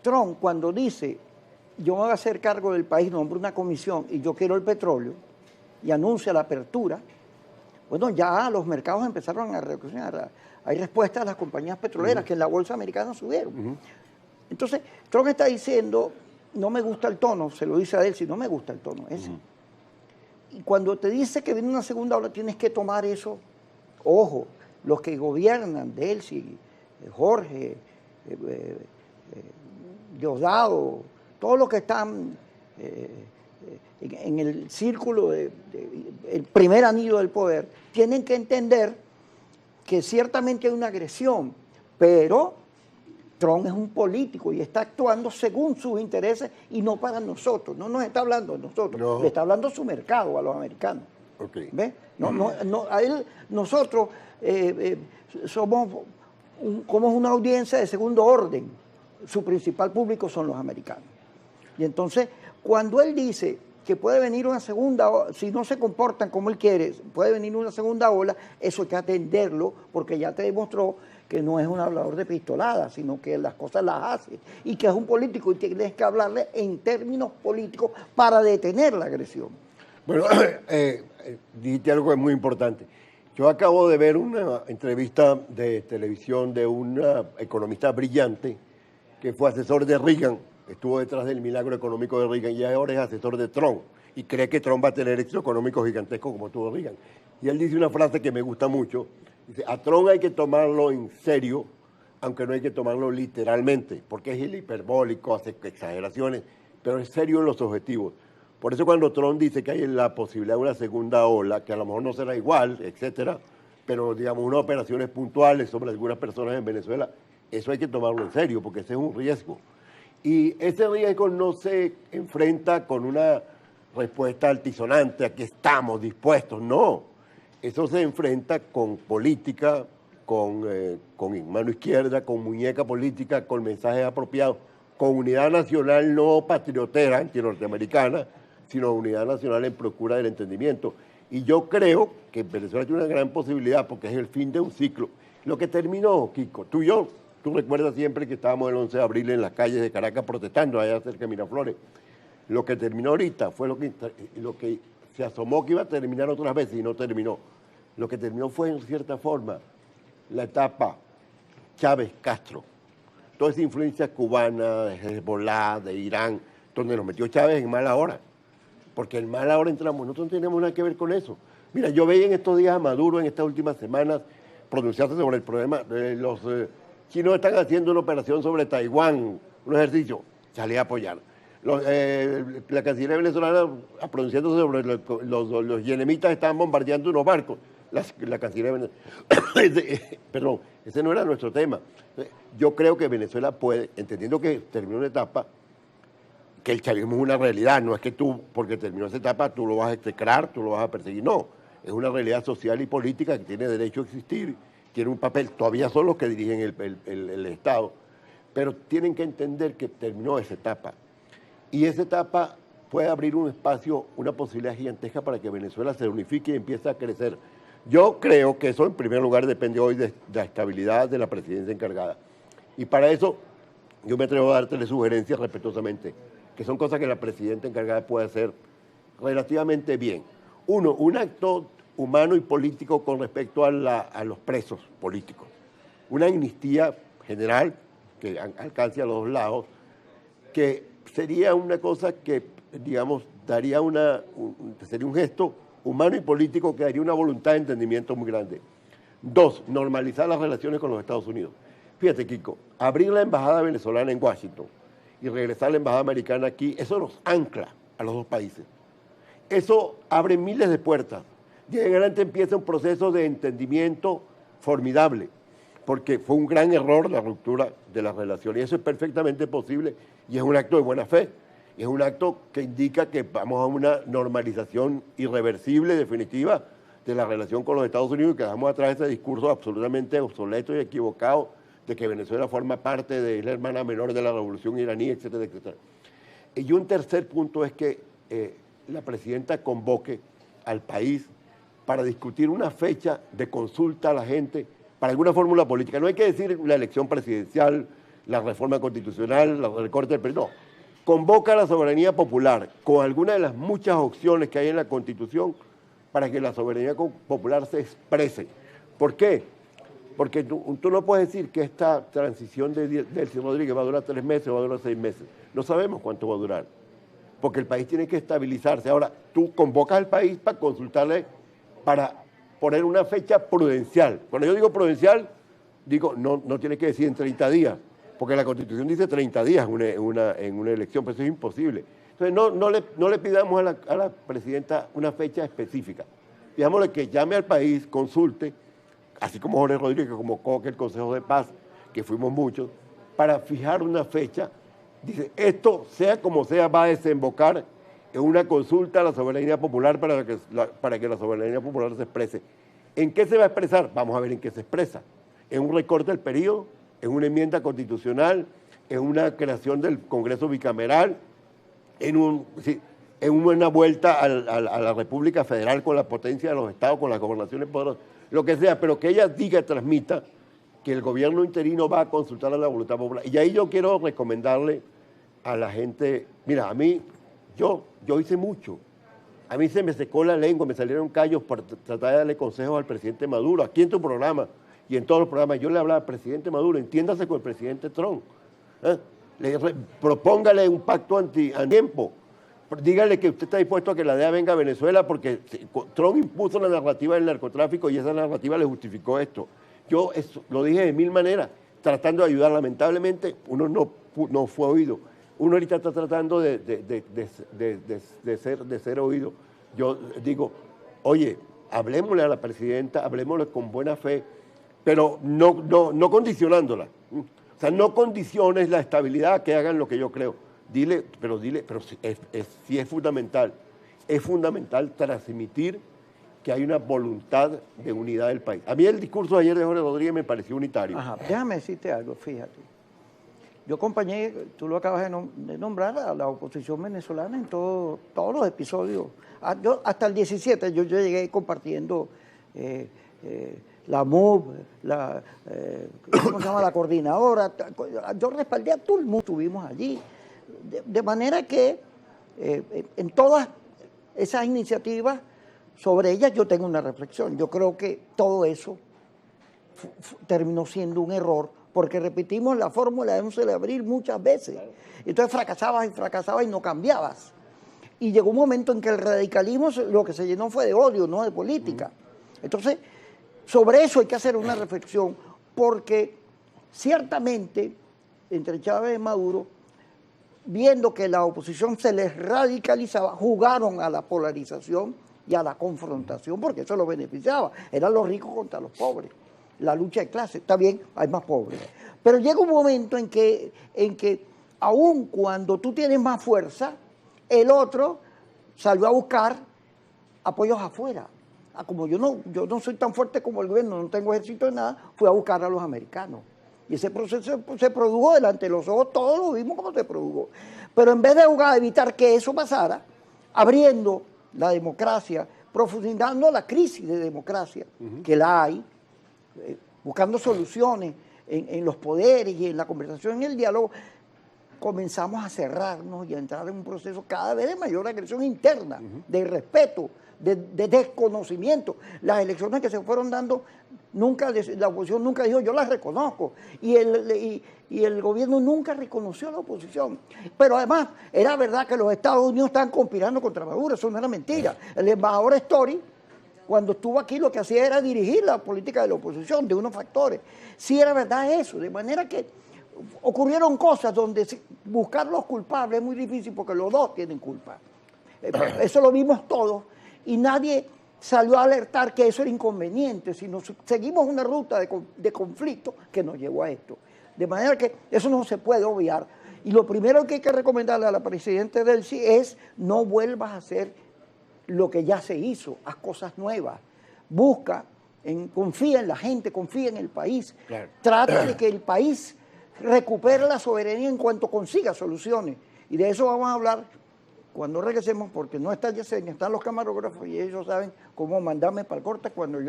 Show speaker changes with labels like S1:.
S1: Trump, cuando dice, yo me voy a hacer cargo del país, nombro una comisión y yo quiero el petróleo, y anuncia la apertura, bueno, ya los mercados empezaron a reaccionar. Hay respuestas a las compañías petroleras que en la bolsa americana subieron. Entonces, Trump está diciendo, no me gusta el tono, se lo dice a él, si no me gusta el tono ese. Y cuando te dice que viene una segunda ola, tienes que tomar eso. Ojo, los que gobiernan, Delcy, Jorge, Diosdado, todos los que están en el círculo, el primer anillo del poder, tienen que entender que ciertamente hay una agresión, pero Trump es un político y está actuando según sus intereses y no para nosotros. No nos está hablando de nosotros, no. Le está hablando a su mercado, a los americanos.
S2: Okay.
S1: ¿Ves? A él, nosotros somos como una audiencia de segundo orden. Su principal público son los americanos. Y entonces, cuando él dice que puede venir una segunda ola, si no se comportan como él quiere, puede venir una segunda ola, eso hay que atenderlo, porque ya te demostró que no es un hablador de pistolada, sino que las cosas las hace, y que es un político y tienes que hablarle en términos políticos para detener la agresión.
S2: Bueno, dijiste algo que es muy importante. Yo acabo de ver una entrevista de televisión de una economista brillante que fue asesor de Reagan, estuvo detrás del milagro económico de Reagan y ahora es asesor de Trump y cree que Trump va a tener éxito económico gigantesco como tuvo Reagan. Y él dice una frase que me gusta mucho, dice, a Trump hay que tomarlo en serio, aunque no hay que tomarlo literalmente, porque es el hiperbólico, hace exageraciones, pero es serio en los objetivos. Por eso cuando Trump dice que hay la posibilidad de una segunda ola, que a lo mejor no será igual, etcétera, pero digamos unas operaciones puntuales sobre algunas personas en Venezuela, eso hay que tomarlo en serio, porque ese es un riesgo. Y ese riesgo no se enfrenta con una respuesta altisonante, aquí estamos dispuestos, no. Eso se enfrenta con política, con mano izquierda, con muñeca política, con mensajes apropiados, con unidad nacional no patriotera antinorteamericana, sino unidad nacional en procura del entendimiento. Y yo creo que Venezuela tiene una gran posibilidad porque es el fin de un ciclo. Lo que terminó, Kiko, tú y yo, tú recuerdas siempre que estábamos el 11 de abril en las calles de Caracas protestando allá cerca de Miraflores. Lo que terminó ahorita fue lo que se asomó que iba a terminar otras veces y no terminó. Lo que terminó fue, en cierta forma, la etapa Chávez-Castro. Toda esa influencia cubana, de Hezbollah, de Irán, donde nos metió Chávez en mala hora. Porque en mala hora entramos, nosotros no tenemos nada que ver con eso. Mira, yo veía en estos días a Maduro, en estas últimas semanas, pronunciarse sobre el problema. Los chinos están haciendo una operación sobre Taiwán, un ejercicio, salí a apoyar. La Cancillería venezolana pronunciándose sobre los yenemitas estaban bombardeando unos barcos. La Cancillería venezolana. Perdón, ese no era nuestro tema. Yo creo que Venezuela puede, entendiendo que terminó una etapa, que el chavismo es una realidad, no es que tú, porque terminó esa etapa, tú lo vas a execrar, tú lo vas a perseguir, no. Es una realidad social y política que tiene derecho a existir, tiene un papel, todavía son los que dirigen el Estado, pero tienen que entender que terminó esa etapa. Y esa etapa puede abrir un espacio, una posibilidad gigantesca para que Venezuela se unifique y empiece a crecer. Yo creo que eso en primer lugar depende hoy de la estabilidad de la presidencia encargada. Y para eso yo me atrevo a dártele sugerencias respetuosamente, que son cosas que la presidenta encargada puede hacer relativamente bien. Uno, un acto humano y político con respecto a los presos políticos. Una amnistía general que alcance a los dos lados, que sería una cosa que, digamos, daría sería un gesto humano y político que daría una voluntad de entendimiento muy grande. Dos, normalizar las relaciones con los Estados Unidos. Fíjate, Kiko, abrir la embajada venezolana en Washington y regresar a la embajada americana aquí, eso nos ancla a los dos países. Eso abre miles de puertas. Y en adelante empieza un proceso de entendimiento formidable, porque fue un gran error la ruptura de las relaciones. Y eso es perfectamente posible y es un acto de buena fe. Es un acto que indica que vamos a una normalización irreversible, definitiva, de la relación con los Estados Unidos y que dejamos atrás ese discurso absolutamente obsoleto y equivocado de que Venezuela forma parte de la hermana menor de la revolución iraní, etcétera, etcétera. Y un tercer punto es que la presidenta convoque al país para discutir una fecha de consulta a la gente para alguna fórmula política. No hay que decir la elección presidencial, la reforma constitucional, el recorte del periodo. No, convoca a la soberanía popular con alguna de las muchas opciones que hay en la Constitución para que la soberanía popular se exprese. ¿Por qué? Porque tú no puedes decir que esta transición de Delcy Rodríguez va a durar 3 meses o va a durar 6 meses. No sabemos cuánto va a durar, porque el país tiene que estabilizarse. Ahora, tú convocas al país para consultarle, para poner una fecha prudencial. Cuando yo digo prudencial, digo, no tiene que decir en 30 días, porque la Constitución dice 30 días en una elección, pero eso es imposible. Entonces, no le pidamos a la presidenta una fecha específica. Digámosle que llame al país, consulte, así como Jorge Rodríguez, que convocó el Consejo de Paz, que fuimos muchos, para fijar una fecha. Dice, esto, sea como sea, va a desembocar en una consulta a la soberanía popular para que la soberanía popular se exprese. ¿En qué se va a expresar? Vamos a ver en qué se expresa. ¿En un recorte del periodo? ¿En una enmienda constitucional? ¿En una creación del Congreso bicameral? ¿En una vuelta a la República Federal con la potencia de los estados, con las gobernaciones poderosas? Lo que sea, pero que ella diga, transmita que el gobierno interino va a consultar a la voluntad popular. Y ahí yo quiero recomendarle a la gente, mira, a mí, yo hice mucho. A mí se me secó la lengua, me salieron callos por tratar de darle consejos al presidente Maduro. Aquí en tu programa y en todos los programas yo le hablaba al presidente Maduro, entiéndase con el presidente Trump. Propóngale un pacto anti-tiempo. Dígale que usted está dispuesto a que la DEA venga a Venezuela porque Trump impuso la narrativa del narcotráfico y esa narrativa le justificó esto. Yo lo dije de 1000 maneras, tratando de ayudar. Lamentablemente, uno no fue oído. Uno ahorita está tratando de ser oído. Yo digo, oye, hablemosle a la presidenta, hablemosle con buena fe, pero no condicionándola. O sea, no condiciones la estabilidad que hagan lo que yo creo. Dile, pero sí es fundamental transmitir que hay una voluntad de unidad del país. A mí el discurso de ayer de Jorge Rodríguez me pareció unitario.
S1: Ajá, déjame decirte algo, fíjate. Yo acompañé, tú lo acabas de nombrar, a la oposición venezolana en todos los episodios. Hasta el 17 yo llegué compartiendo la MUV, ¿cómo se llama? La coordinadora. Yo respaldé a todo el mundo, estuvimos allí. De manera que en todas esas iniciativas, sobre ellas yo tengo una reflexión. Yo creo que todo eso terminó siendo un error, porque repetimos la fórmula de 11 de abril muchas veces. Entonces fracasabas y no cambiabas. Y llegó un momento en que el radicalismo lo que se llenó fue de odio, no de política. Entonces, sobre eso hay que hacer una reflexión, porque ciertamente entre Chávez y Maduro, viendo que la oposición se les radicalizaba, jugaron a la polarización y a la confrontación, porque eso los beneficiaba. Eran los ricos contra los pobres. La lucha de clases. Está bien, hay más pobres. Pero llega un momento en que aun cuando tú tienes más fuerza, el otro salió a buscar apoyos afuera. Como yo no soy tan fuerte como el gobierno, no tengo ejército de nada, fui a buscar a los americanos. Y ese proceso se produjo delante de los ojos, todos lo vimos como se produjo. Pero en vez de jugar a evitar que eso pasara, abriendo la democracia, profundizando la crisis de democracia, que la hay, buscando soluciones en los poderes y en la conversación, en el diálogo, comenzamos a cerrarnos y a entrar en un proceso cada vez de mayor agresión interna, de irrespeto, de desconocimiento. Las elecciones que se fueron dando, la oposición nunca dijo, yo las reconozco, y el gobierno nunca reconoció a la oposición. Pero además, era verdad que los Estados Unidos estaban conspirando contra Maduro, eso no era mentira. El embajador Story, cuando estuvo aquí, lo que hacía era dirigir la política de la oposición, de unos factores. Sí era verdad eso, de manera que ocurrieron cosas donde buscar los culpables es muy difícil porque los dos tienen culpa. Eso lo vimos todos y nadie salió a alertar que eso era inconveniente, sino seguimos una ruta de conflicto que nos llevó a esto. De manera que eso no se puede obviar. Y lo primero que hay que recomendarle a la presidenta Delcy es no vuelvas a hacer lo que ya se hizo, haz cosas nuevas. Confía en la gente, confía en el país. Claro. Trata de que el país recupere la soberanía en cuanto consiga soluciones. Y de eso vamos a hablar cuando regresemos, porque no está Yesenia, están los camarógrafos y ellos saben cómo mandarme para el corte cuando yo